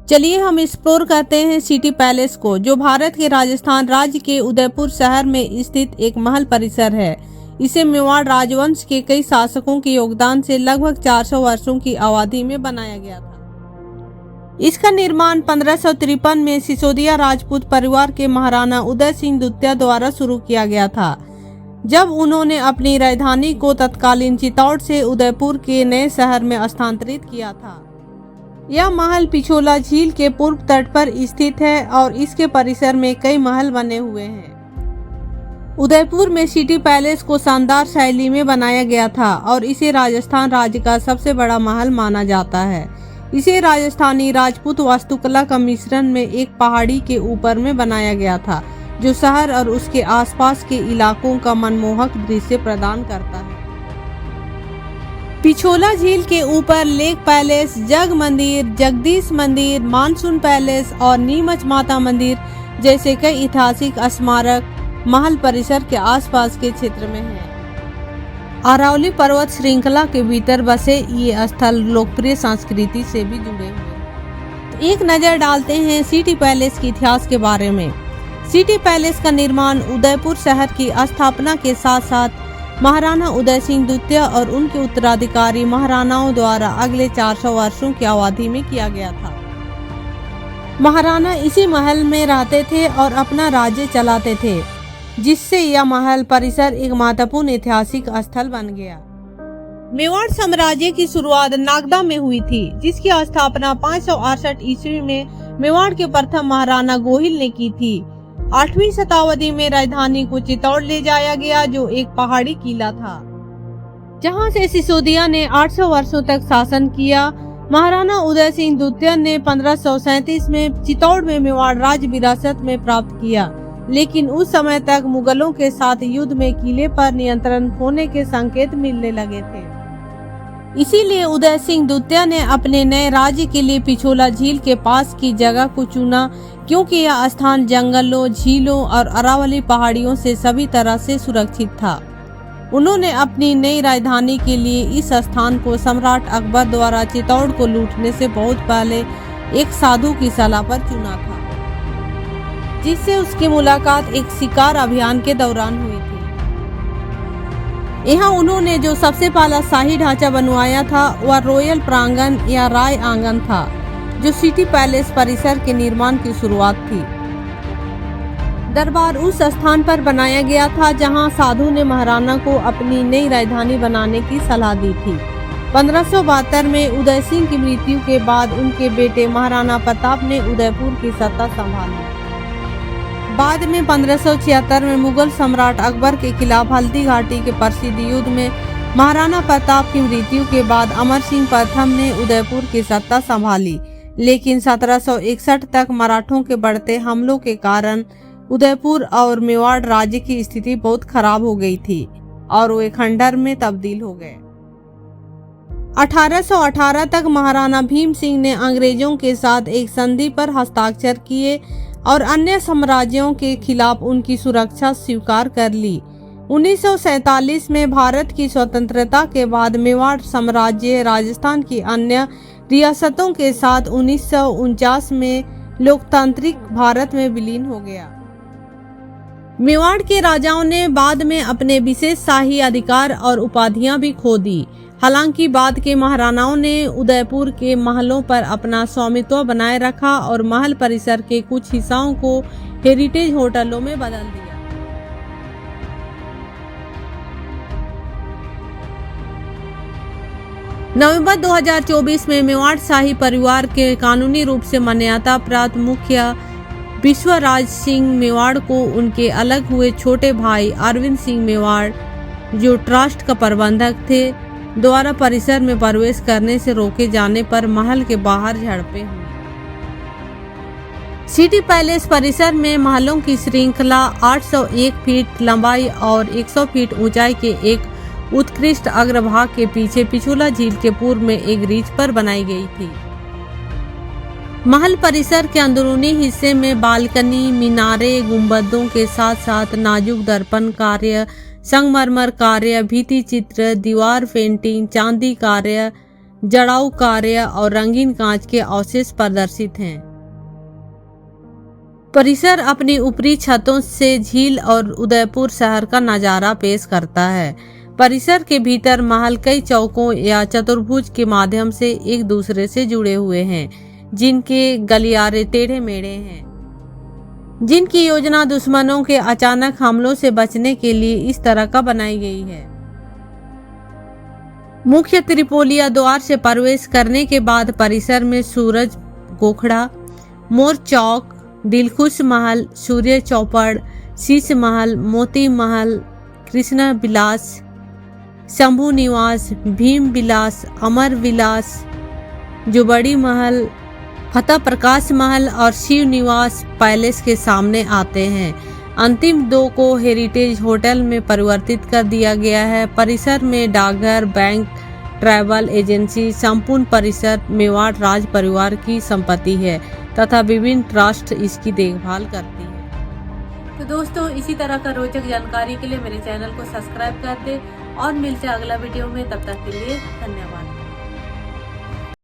चलिए हम एक्सप्लोर करते हैं सिटी पैलेस को, जो भारत के राजस्थान राज्य के उदयपुर शहर में स्थित एक महल परिसर है। इसे मेवाड़ राजवंश के कई शासकों के योगदान से लगभग 400 वर्षों की अवधि में बनाया गया था। इसका निर्माण 1553 में सिसोदिया राजपूत परिवार के महाराणा उदय सिंह द्वितीय द्वारा शुरू किया गया था, जब उन्होंने अपनी राजधानी को तत्कालीन चित्तौड़ से उदयपुर के नए शहर में स्थानांतरित किया था। यह महल पिछोला झील के पूर्व तट पर स्थित है और इसके परिसर में कई महल बने हुए हैं। उदयपुर में सिटी पैलेस को शानदार शैली में बनाया गया था और इसे राजस्थान राज्य का सबसे बड़ा महल माना जाता है। इसे राजस्थानी राजपूत वास्तुकला का मिश्रण में एक पहाड़ी के ऊपर में बनाया गया था, जो शहर और उसके आसपास के इलाकों का मनमोहक दृश्य प्रदान करता है। पिछोला झील के ऊपर लेक पैलेस, जग मंदिर, जगदीश मंदिर, मानसून पैलेस और नीमच माता मंदिर जैसे कई ऐतिहासिक स्मारक महल परिसर के आसपास के क्षेत्र में हैं। अरावली पर्वत श्रृंखला के भीतर बसे ये स्थल लोकप्रिय संस्कृति से भी जुड़े हुए हैं। तो एक नजर डालते हैं सिटी पैलेस के इतिहास के बारे में। सिटी पैलेस का निर्माण उदयपुर शहर की स्थापना के साथ साथ महाराणा उदय सिंह द्वितीय और उनके उत्तराधिकारी महाराणाओं द्वारा अगले 400 वर्षों की अवधि में किया गया था। महाराणा इसी महल में रहते थे और अपना राज्य चलाते थे, जिससे यह महल परिसर एक महत्वपूर्ण ऐतिहासिक स्थल बन गया। मेवाड़ साम्राज्य की शुरुआत नागदा में हुई थी, जिसकी स्थापना 568 ईस्वी में मेवाड़ के प्रथम महाराणा गोहिल ने की थी। 8वीं शताब्दी में राजधानी को चित्तौड़ ले जाया गया, जो एक पहाड़ी किला था, जहां से सिसोदिया ने 800 वर्षों तक शासन किया। महाराणा उदय सिंह द्वितीय ने 1537 में चित्तौड़ में मेवाड़ राज्य विरासत में प्राप्त किया, लेकिन उस समय तक मुगलों के साथ युद्ध में किले पर नियंत्रण होने के संकेत मिलने लगे थे। इसीलिए उदय सिंह द्वितीय ने अपने नए राज्य के लिए पिछोला झील के पास की जगह को चुना, क्योंकि यह स्थान जंगलों, झीलों और अरावली पहाड़ियों से सभी तरह से सुरक्षित था। उन्होंने अपनी नई राजधानी के लिए इस स्थान को सम्राट अकबर द्वारा चित्तौड़ को लूटने से बहुत पहले एक साधु की सलाह पर चुना था, जिससे उसकी मुलाकात एक शिकार अभियान के दौरान हुई थी। यहाँ उन्होंने जो सबसे पहला शाही ढांचा बनवाया था वह रॉयल प्रांगण या राय आंगन था, जो सिटी पैलेस परिसर के निर्माण की शुरुआत थी। दरबार उस स्थान पर बनाया गया था जहां साधु ने महाराणा को अपनी नई राजधानी बनाने की सलाह दी थी। 1572 में उदय सिंह की मृत्यु के बाद उनके बेटे महाराणा प्रताप ने उदयपुर की सत्ता संभाली। बाद में 1576 में मुगल सम्राट अकबर के खिलाफ हल्दी घाटी के प्रसिद्ध युद्ध में महाराणा प्रताप की मृत्यु के बाद अमर सिंह प्रथम ने उदयपुर की सत्ता संभाली, लेकिन 1761 तक मराठों के बढ़ते हमलों के कारण उदयपुर और मेवाड़ राज्य की स्थिति बहुत खराब हो गई थी और वे खंडर में तब्दील हो गए। 1818 तक महाराणा भीम सिंह ने अंग्रेजों के साथ एक संधि पर हस्ताक्षर किए और अन्य साम्राज्यों के खिलाफ उनकी सुरक्षा स्वीकार कर ली। 1947 में भारत की स्वतंत्रता के बाद मेवाड़ साम्राज्य राजस्थान की अन्य रियासतों के साथ 1949 में लोकतांत्रिक भारत में विलीन हो गया। मेवाड़ के राजाओं ने बाद में अपने विशेष शाही अधिकार और उपाधियां भी खो दी। हालांकि बाद के महाराणाओं ने उदयपुर के महलों पर अपना स्वामित्व बनाए रखा और महल परिसर के कुछ हिस्सों को हेरिटेज होटलों में बदल दिया। नवंबर 2024 में मेवाड़ शाही परिवार के कानूनी रूप से मान्यता प्राप्त मुखिया विश्वराज सिंह मेवाड़ को उनके अलग हुए छोटे भाई अरविंद सिंह मेवाड़, जो ट्रस्ट का प्रबंधक थे, द्वारा परिसर में प्रवेश करने से रोके जाने पर महल के बाहर झड़पें हुई। सिटी पैलेस परिसर में महलों की श्रृंखला 801 फीट लंबाई और 100 फीट ऊंचाई के एक उत्कृष्ट अग्रभाग के पीछे पिछोला झील के पूर्व में एक रिज पर बनाई गई थी। महल परिसर के अंदरूनी हिस्से में बालकनी, मीनारे, गुंबदों के साथ साथ नाजुक दर्पण कार्य, संगमरमर कार्य, भित्ति चित्र, दीवार पेंटिंग, चांदी कार्य, जड़ाऊ कार्य और रंगीन कांच के अवशेष प्रदर्शित हैं। परिसर अपनी ऊपरी छतों से झील और उदयपुर शहर का नजारा पेश करता है। परिसर के भीतर महल कई चौकों या चतुर्भुज के माध्यम से एक दूसरे से जुड़े हुए हैं, जिनके गलियारे टेढ़े मेढ़े हैं, जिनकी योजना दुश्मनों के अचानक हमलों से बचने के लिए इस तरह का बनाई गई है। मुख्य त्रिपोलिया द्वार से प्रवेश करने के बाद परिसर में सूरज गोखड़ा, मोर चौक, दिलखुश महल, सूर्य चौपड़, शीश महल, मोती महल, कृष्ण विलास, शंभु निवास, भीम विलास, अमर विलास, जुबड़ी महल, फतेह प्रकाश महल और शिव निवास पैलेस के सामने आते हैं। अंतिम दो को हेरिटेज होटल में परिवर्तित कर दिया गया है। परिसर में डाकघर, बैंक, ट्रैवल एजेंसी, संपूर्ण परिसर मेवाड़ राज परिवार की संपत्ति है तथा विभिन्न ट्रस्ट इसकी देखभाल करती है। तो दोस्तों, इसी तरह का रोचक जानकारी के लिए मेरे चैनल को सब्सक्राइब कर दे और मिलते हैं अगला वीडियो में। तब तक के लिए धन्यवाद।